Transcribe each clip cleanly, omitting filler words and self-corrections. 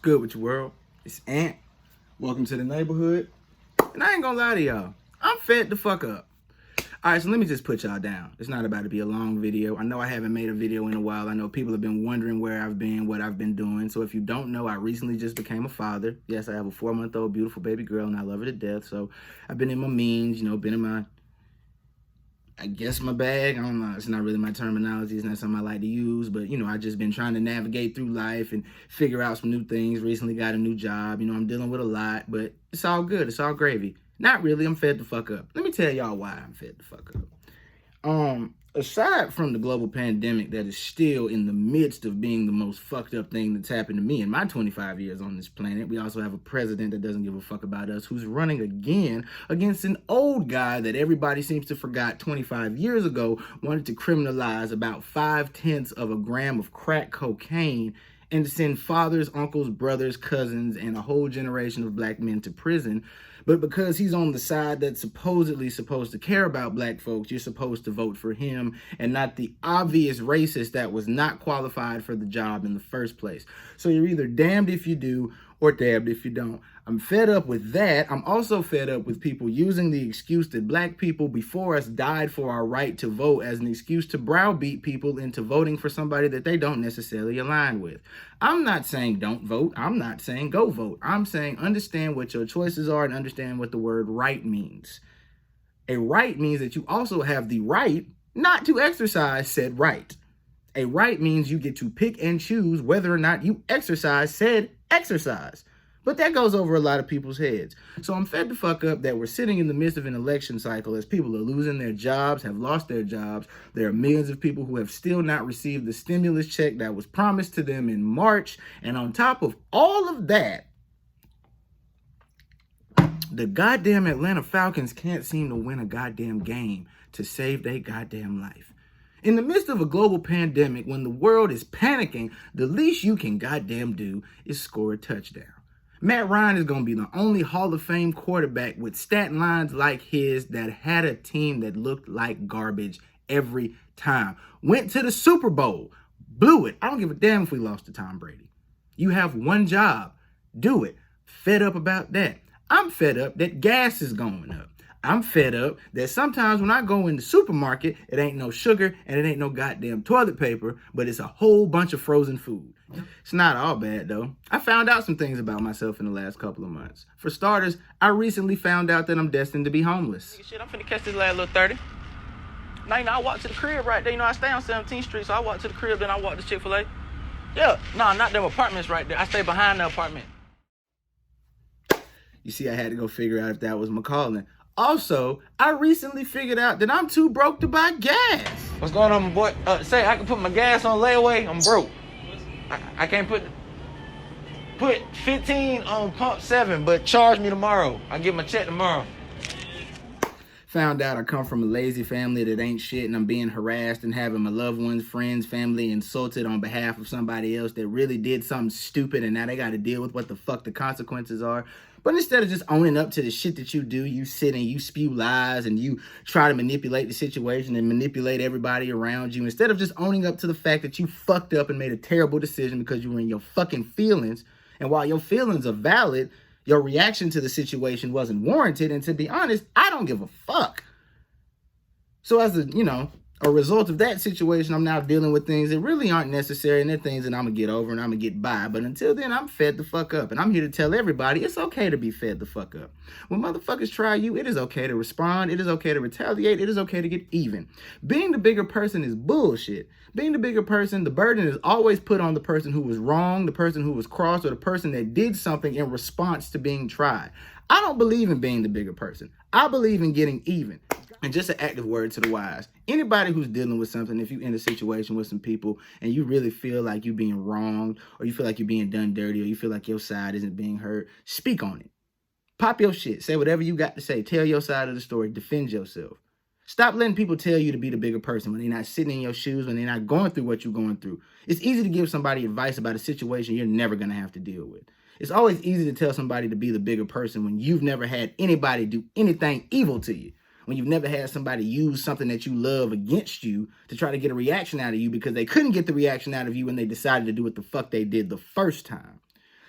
Good with your world? It's Ant. Welcome to the neighborhood. And I ain't gonna lie to y'all, I'm fed the fuck up. Alright, so let me just put y'all down. It's not about to be a long video. I know I haven't made a video in a while. I know people have been wondering where I've been, what I've been doing. So if you don't know, I recently just became a father. Yes, I have a 4-month-old beautiful baby girl and I love her to death. So I've been in my means, been in my, I guess my bag. I don't know. It's not really my terminology. It's not something I like to use. But, I just been trying to navigate through life and figure out some new things. Recently got a new job. I'm dealing with a lot. But it's all good. It's all gravy. Not really. I'm fed the fuck up. Let me tell y'all why I'm fed the fuck up. Aside from the global pandemic that is still in the midst of being the most fucked up thing that's happened to me in my 25 years on this planet, we also have a president that doesn't give a fuck about us, who's running again against an old guy that everybody seems to forgot 25 years ago wanted to criminalize about 0.5 of a gram of crack cocaine and to send fathers, uncles, brothers, cousins, and a whole generation of black men to prison. But because he's on the side that's supposedly supposed to care about black folks, you're supposed to vote for him and not the obvious racist that was not qualified for the job in the first place. So you're either damned if you do or damned if you don't. I'm fed up with that. I'm also fed up with people using the excuse that black people before us died for our right to vote as an excuse to browbeat people into voting for somebody that they don't necessarily align with. I'm not saying don't vote. I'm not saying go vote. I'm saying understand what your choices are and understand what the word right means. A right means that you also have the right not to exercise said right. A right means you get to pick and choose whether or not you exercise said exercise. But that goes over a lot of people's heads. So I'm fed the fuck up that we're sitting in the midst of an election cycle as people are losing their jobs, have lost their jobs. There are millions of people who have still not received the stimulus check that was promised to them in March. And on top of all of that, the goddamn Atlanta Falcons can't seem to win a goddamn game to save their goddamn life. In the midst of a global pandemic, when the world is panicking, the least you can goddamn do is score a touchdown. Matt Ryan is going to be the only Hall of Fame quarterback with stat lines like his that had a team that looked like garbage every time. Went to the Super Bowl, blew it. I don't give a damn if we lost to Tom Brady. You have one job. Do it. Fed up about that. I'm fed up that gas is going up. I'm fed up that sometimes when I go in the supermarket, it ain't no sugar and it ain't no goddamn toilet paper, but it's a whole bunch of frozen food. It's not all bad, though. I found out some things about myself in the last couple of months. For starters, I recently found out that I'm destined to be homeless. Shit, I'm finna catch this last little 30. Now, I walk to the crib right there. I stay on 17th Street, so I walk to the crib, then I walk to Chick-fil-A. Yeah, no, not them apartments right there. I stay behind the apartment. You see, I had to go figure out if that was my calling. Also, I recently figured out that I'm too broke to buy gas. What's going on, my boy? Say I can put my gas on layaway. I'm broke. I can't put 15 on pump 7, but charge me tomorrow. I get my check tomorrow. Found out I come from a lazy family that ain't shit and I'm being harassed and having my loved ones, friends, family insulted on behalf of somebody else that really did something stupid and now they got to deal with what the fuck the consequences are. But instead of just owning up to the shit that you do, you sit and you spew lies and you try to manipulate the situation and manipulate everybody around you. Instead of just owning up to the fact that you fucked up and made a terrible decision because you were in your fucking feelings. And while your feelings are valid, your reaction to the situation wasn't warranted. And to be honest, I don't give a fuck. So as a result of that situation, I'm now dealing with things that really aren't necessary, and they're things that I'm going to get over and I'm going to get by. But until then, I'm fed the fuck up. And I'm here to tell everybody it's okay to be fed the fuck up. When motherfuckers try you, it is okay to respond. It is okay to retaliate. It is okay to get even. Being the bigger person is bullshit. Being the bigger person, the burden is always put on the person who was wrong, the person who was crossed, or the person that did something in response to being tried. I don't believe in being the bigger person. I believe in getting even. And just an active word to the wise. Anybody who's dealing with something, if you're in a situation with some people and you really feel like you're being wronged or you feel like you're being done dirty or you feel like your side isn't being heard, speak on it. Pop your shit. Say whatever you got to say. Tell your side of the story. Defend yourself. Stop letting people tell you to be the bigger person when they're not sitting in your shoes, when they're not going through what you're going through. It's easy to give somebody advice about a situation you're never going to have to deal with. It's always easy to tell somebody to be the bigger person when you've never had anybody do anything evil to you. When you've never had somebody use something that you love against you to try to get a reaction out of you because they couldn't get the reaction out of you when they decided to do what the fuck they did the first time.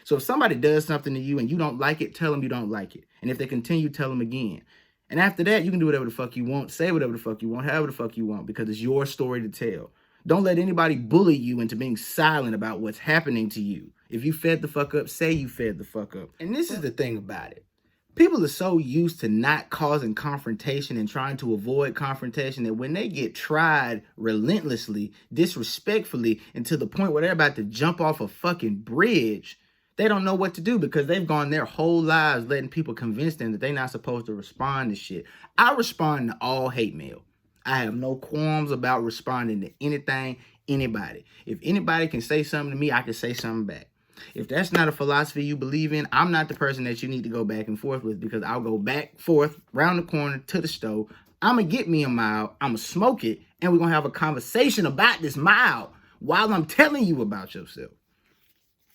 So if somebody does something to you and you don't like it, tell them you don't like it. And if they continue, tell them again. And after that, you can do whatever the fuck you want, say whatever the fuck you want, however the fuck you want, because it's your story to tell. Don't let anybody bully you into being silent about what's happening to you. If you fed the fuck up, say you fed the fuck up. And this is the thing about it. People are so used to not causing confrontation and trying to avoid confrontation that when they get tried relentlessly, disrespectfully, and to the point where they're about to jump off a fucking bridge, they don't know what to do because they've gone their whole lives letting people convince them that they're not supposed to respond to shit. I respond to all hate mail. I have no qualms about responding to anything, anybody. If anybody can say something to me, I can say something back. If that's not a philosophy you believe in, I'm not the person that you need to go back and forth with, because I'll go back, forth, round the corner to the stove. I'm going to get me a mild, I'm going to smoke it, and we're going to have a conversation about this mild while I'm telling you about yourself.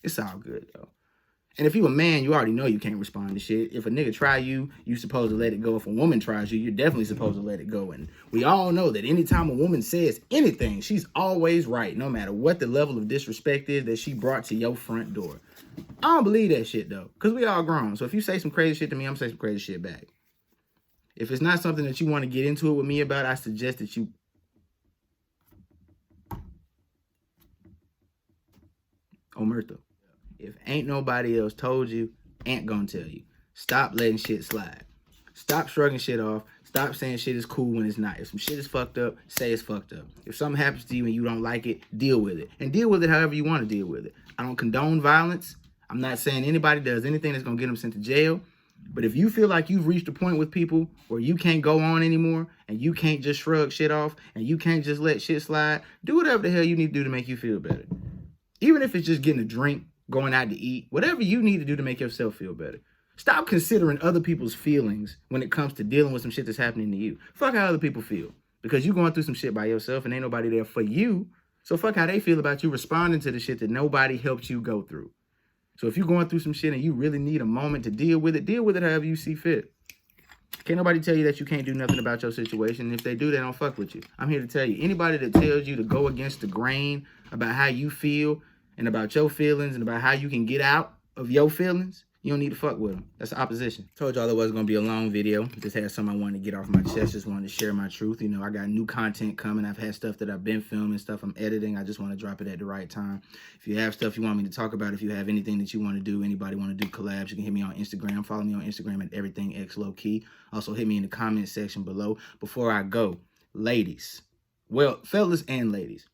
It's all good, though. And if you a man, you already know you can't respond to shit. If a nigga try you, you supposed to let it go. If a woman tries you, you're definitely supposed to let it go. And we all know that anytime a woman says anything, she's always right, no matter what the level of disrespect is that she brought to your front door. I don't believe that shit, though, because we all grown. So if you say some crazy shit to me, I'm going to say some crazy shit back. If it's not something that you want to get into it with me about, I suggest that you... Omerta. If ain't nobody else told you, ain't gonna tell you. Stop letting shit slide. Stop shrugging shit off. Stop saying shit is cool when it's not. If some shit is fucked up, say it's fucked up. If something happens to you and you don't like it, deal with it. And deal with it however you want to deal with it. I don't condone violence. I'm not saying anybody does anything that's gonna get them sent to jail. But if you feel like you've reached a point with people where you can't go on anymore and you can't just shrug shit off and you can't just let shit slide, do whatever the hell you need to do to make you feel better. Even if it's just getting a drink, going out to eat, whatever you need to do to make yourself feel better. Stop considering other people's feelings when it comes to dealing with some shit that's happening to you. Fuck how other people feel. Because you're going through some shit by yourself and ain't nobody there for you. So fuck how they feel about you responding to the shit that nobody helped you go through. So if you're going through some shit and you really need a moment to deal with it however you see fit. Can't nobody tell you that you can't do nothing about your situation. And if they do, they don't fuck with you. I'm here to tell you, anybody that tells you to go against the grain about how you feel and about your feelings and about how you can get out of your feelings, you don't need to fuck with them. That's the opposition. Told y'all it wasn't going to be a long video. Just had something I wanted to get off my chest. Just wanted to share my truth. You know, I got new content coming. I've had stuff that I've been filming, stuff I'm editing. I just want to drop it at the right time. If you have stuff you want me to talk about, if you have anything that you want to do, anybody want to do collabs, you can hit me on Instagram. Follow me on Instagram at everythingxlowkey. Also hit me in the comment section below. Before I go, ladies, well, fellas and ladies,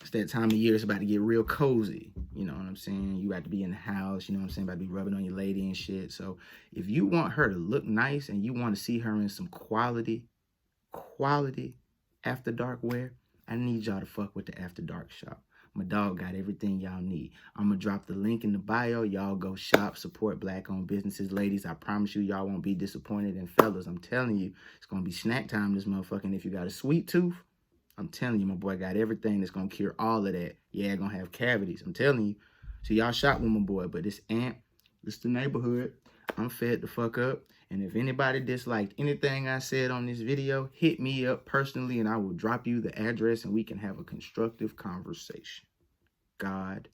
it's that time of year. It's about to get real cozy. You know what I'm saying? You about to be in the house. You know what I'm saying? About to be rubbing on your lady and shit. So if you want her to look nice and you want to see her in some quality after dark wear, I need y'all to fuck with the After Dark shop. My dog got everything y'all need. I'm going to drop the link in the bio. Y'all go shop, support black-owned businesses. Ladies, I promise you, y'all won't be disappointed. And fellas, I'm telling you, it's going to be snack time this motherfucking. If you got a sweet tooth, I'm telling you, my boy got everything that's going to cure all of that. Yeah, going to have cavities. I'm telling you. So y'all shop with my boy. But this the neighborhood. I'm fed the fuck up. And if anybody disliked anything I said on this video, hit me up personally and I will drop you the address and we can have a constructive conversation. God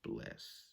bless.